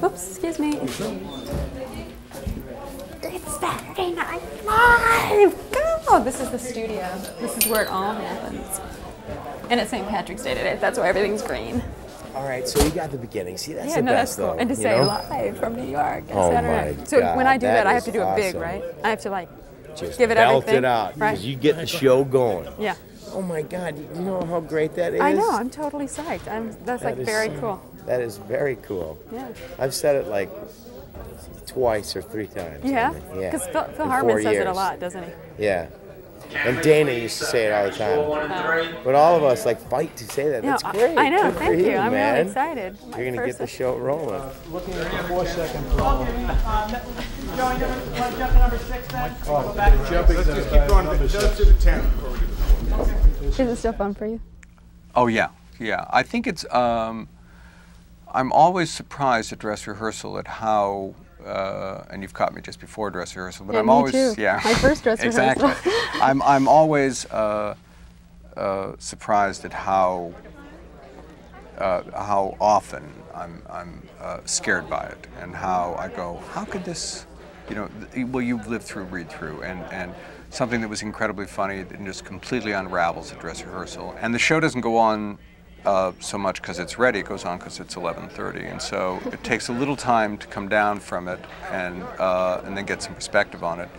Oops, excuse me. It's Saturday Night Live! Go! This is the studio. This is where it all happens. And it's St. Patrick's Day today. That's why everything's green. All right, so you got the beginning. See, that's the that's best, cool. though. And to say live from New York. Oh, Saturday. my So God, when I do that I have to do awesome. it big, right? I have to, like, Just give it belt everything. it out, right? because you get the show going. Yeah. Oh, my God. You know how great that is? I know. I'm totally psyched. That's like very cool. That is very cool. Yeah. I've said it like twice or 3 times. Yeah? Yeah. Because Phil In Hartman 4 says it a years. lot, doesn't he? Yeah. And Dana used to say it all the time. But all of us like fight to say that. That's great. I know. Good for Thank you. I'm man. really excited. You're going to get the show rolling. Looking at the 4-second problem. Joey, you want to jump to number 6 then? Go back. Let's just keep going. Let's do the 10 before we do the 4. Is it still fun for you? Oh, yeah. Yeah. I think it's, I'm always surprised at dress rehearsal at how, and you've caught me just before dress rehearsal, but Yeah, I'm me always, too. yeah. My first dress rehearsal. Exactly. I'm always surprised at how often I'm scared by it, and how I go, how could this, you know, well, you've lived through read-through, and something that was incredibly funny and just completely unravels at dress rehearsal. And the show doesn't go on so much because it's ready, it goes on because it's 11:30, and so it takes a little time to come down from it and then get some perspective on it.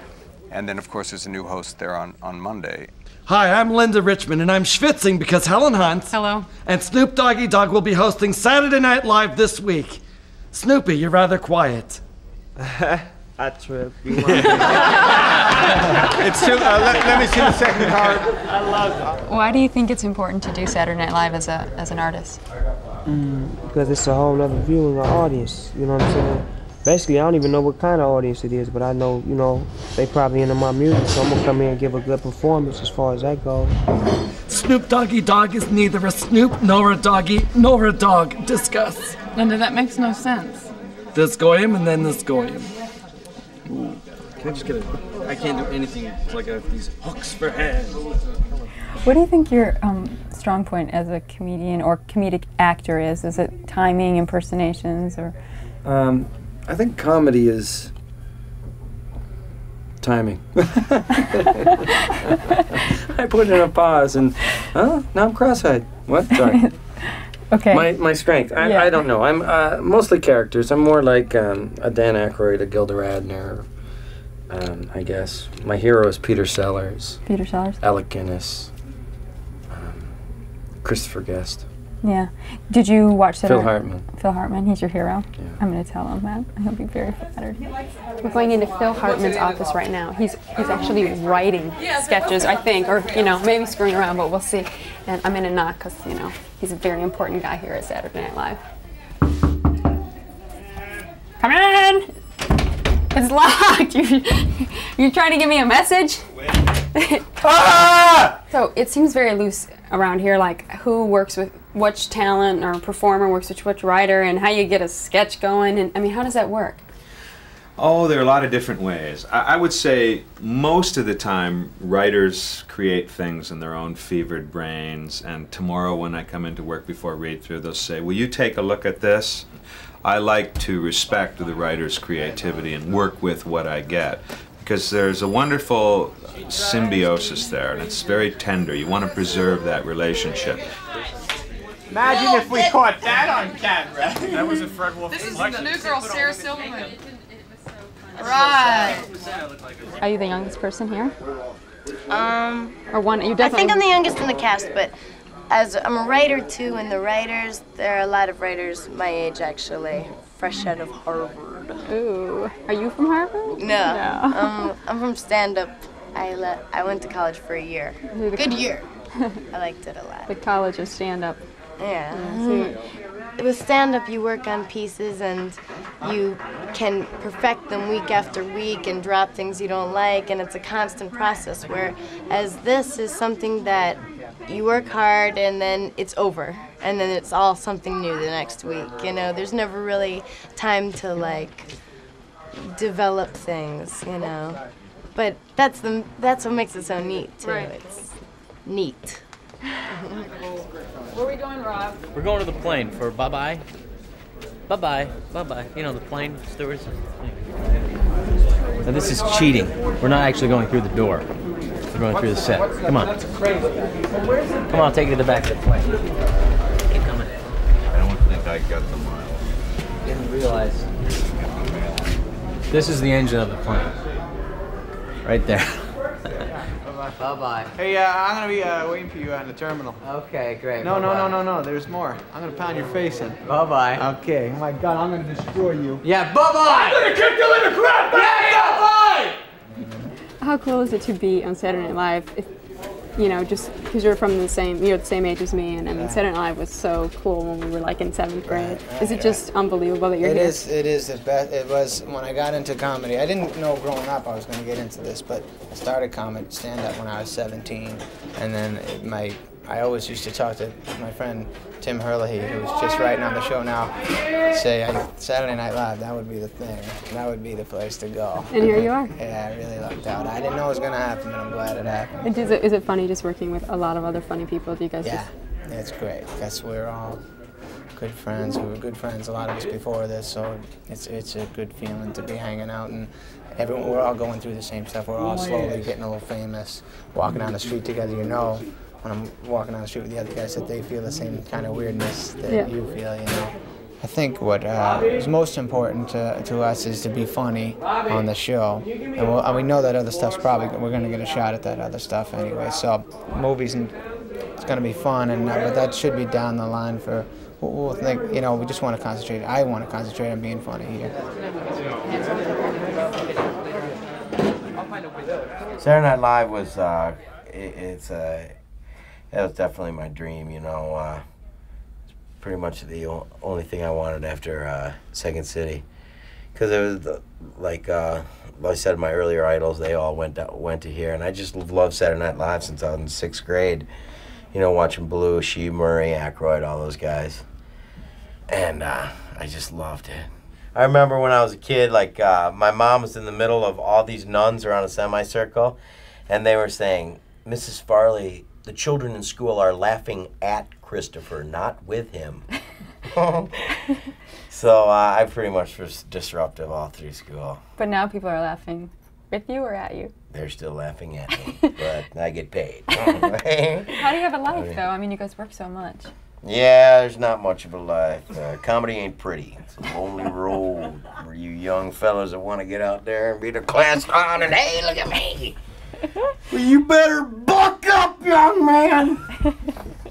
And then, of course, there's a new host there on Monday. Hi, I'm Linda Richmond, and I'm schwitzing because Helen Hunt and Snoop Doggy Dogg will be hosting Saturday Night Live this week. Snoopy, you're rather quiet. I trip. It's too, let me see the second card. I love it. Why do you think it's important to do Saturday Night Live as an artist? Because it's a whole other viewing of audience, you know what I'm saying? Basically, I don't even know what kind of audience it is, but I know, you know, they probably into my music, so I'm gonna come in and give a good performance as far as that goes. Snoop Doggy Dogg is neither a Snoop nor a doggy nor a dog. Discuss. Linda, that makes no sense. This goyim and then this goyim. Can I just get I can't do anything like these hooks for hands. What do you think your strong point as a comedian or comedic actor is? Is it timing, impersonations, or? I think comedy is timing. I put in a pause and, now I'm cross-eyed. What? Sorry. Okay. My strength. I don't know. I'm mostly characters. I'm more like a Dan Aykroyd, a Gilda Radner. I guess my hero is Peter Sellers. Peter Sellers. Alec Guinness. Christopher Guest. Yeah. Did you watch that? Phil Hartman. Phil Hartman, he's your hero. Yeah. I'm going to tell him that. He'll be very flattered. We're going into Phil Hartman's office right now. He's actually writing sketches, I think, or maybe screwing around, but we'll see. And I'm going to knock because he's a very important guy here at Saturday Night Live. Come in. It's locked. You're trying to give me a message? Ah! So it seems very loose around here, like who works with which talent or performer works with which writer, and how you get a sketch going, and I mean, how does that work? Oh, there are a lot of different ways. I would say most of the time writers create things in their own fevered brains, and tomorrow when I come into work before read-through, they'll say, will you take a look at this? I like to respect the writer's creativity and work with what I get, because there's a wonderful symbiosis there, and it's very tender. You want to preserve that relationship. Imagine if we caught that on camera. That was a Fred Wolf. This is the new girl, Sarah Silverman. Right. Are you the youngest person here? Or one? You I definitely. think I'm the youngest in the cast, but as I'm a writer too, and the writers, there are a lot of writers my age actually, fresh out of Harvard. Ooh, are you from Harvard? No. I'm from stand-up. I went to college for a year. Good year. I liked it a lot. The college of stand-up. Yeah. With stand-up, you work on pieces and you can perfect them week after week and drop things you don't like, and it's a constant process, whereas this is something that you work hard and then it's over, and then it's all something new the next week. There's never really time to develop things, But that's what makes it so neat too. Right. It's neat. Where are we going, Rob? We're going to the plane for bye-bye. Bye-bye. Bye-bye. You know, the plane stewards. Now, this is cheating. We're not actually going through the door. We're going through the set. Come on. Come on, I'll take you to the back of the plane. Keep coming. I don't think I got the mile. Didn't realize. This is the engine of the plane. Right there. Bye-bye. Hey, I'm gonna be waiting for you in the terminal. Okay, great. No, there's more. I'm gonna pound your face in. Bye-bye. Okay. Oh my God, I'm gonna destroy you. Yeah, bye-bye! I'm gonna kick the little crap out of you! Bye-bye! How cool is it to be on Saturday Night Live? If, you know, just because you're the same age as me, and I mean, Saturday Night Live was so cool when we were like in 7th grade. Is it just unbelievable that you're here? It is the best. It was when I got into comedy. I didn't know growing up I was going to get into this, but I started comedy stand-up when I was 17, and then I always used to talk to my friend Tim Herlihy, who's just writing on the show now, say Saturday Night Live, that would be the thing. That would be the place to go. And here you are. Yeah, I really lucked out. I didn't know it was going to happen, but I'm glad it happened. Is it funny just working with a lot of other funny people? Do you guys It's great. Because we're all good friends. We were good friends, a lot of us before this, so it's a good feeling to be hanging out, and we're all going through the same stuff. We're all slowly getting a little famous, walking down the street together, you know. When I'm walking down the street with the other guys, that they feel the same kind of weirdness that you feel, you know. I think what is most important to us is to be funny on the show. And we know that other stuff's we're going to get a shot at that other stuff anyway. So movies, it's going to be fun, but that should be down the line for, we'll think, you know, we just want to concentrate. I want to concentrate on being funny here. Saturday Night Live was, that was definitely my dream, you know. It's pretty much the only thing I wanted after Second City. Because it was, like I said, my earlier idols, they all went to here. And I just loved Saturday Night Live since I was in 6th grade. You know, watching Belushi, Murray, Aykroyd, all those guys. And I just loved it. I remember when I was a kid, my mom was in the middle of all these nuns around a semicircle. And they were saying, Mrs. Farley, the children in school are laughing at Christopher, not with him. So I pretty much was disruptive all through school. But now people are laughing with you or at you? They're still laughing at me, but I get paid. How do you have a life, though? I mean, you guys work so much. Yeah, there's not much of a life. Comedy ain't pretty. It's a lonely road for you young fellas that want to get out there and be the class clown and, hey, look at me. Well, you better buck up, young man.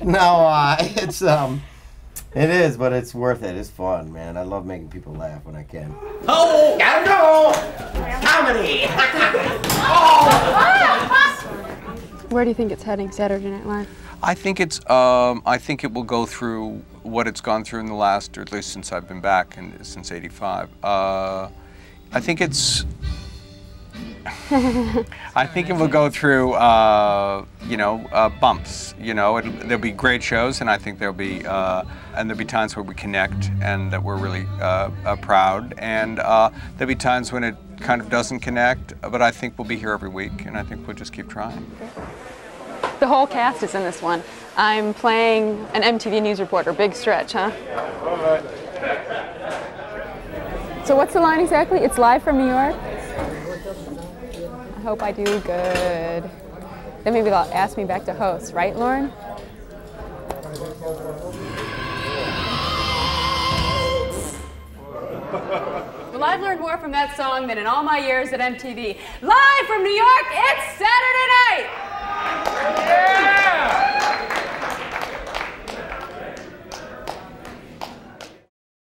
No, it is, but it's worth it. It's fun, man. I love making people laugh when I can. Oh, gotta go! Comedy! Where do you think it's heading, Saturday Night Live? I think I think it will go through what it's gone through in the last, or at least since I've been back, and since '85. I think it's. I think it will go through, bumps. You know, there'll be great shows, and I think there'll be times where we connect and that we're really proud, and there'll be times when it kind of doesn't connect. But I think we'll be here every week, and I think we'll just keep trying. The whole cast is in this one. I'm playing an MTV News reporter. Big stretch, huh? All right. So what's the line exactly? It's live from New York? I hope I do good. Then maybe they'll ask me back to host, right, Lauren? Well, I've learned more from that song than in all my years at MTV. Live from New York, it's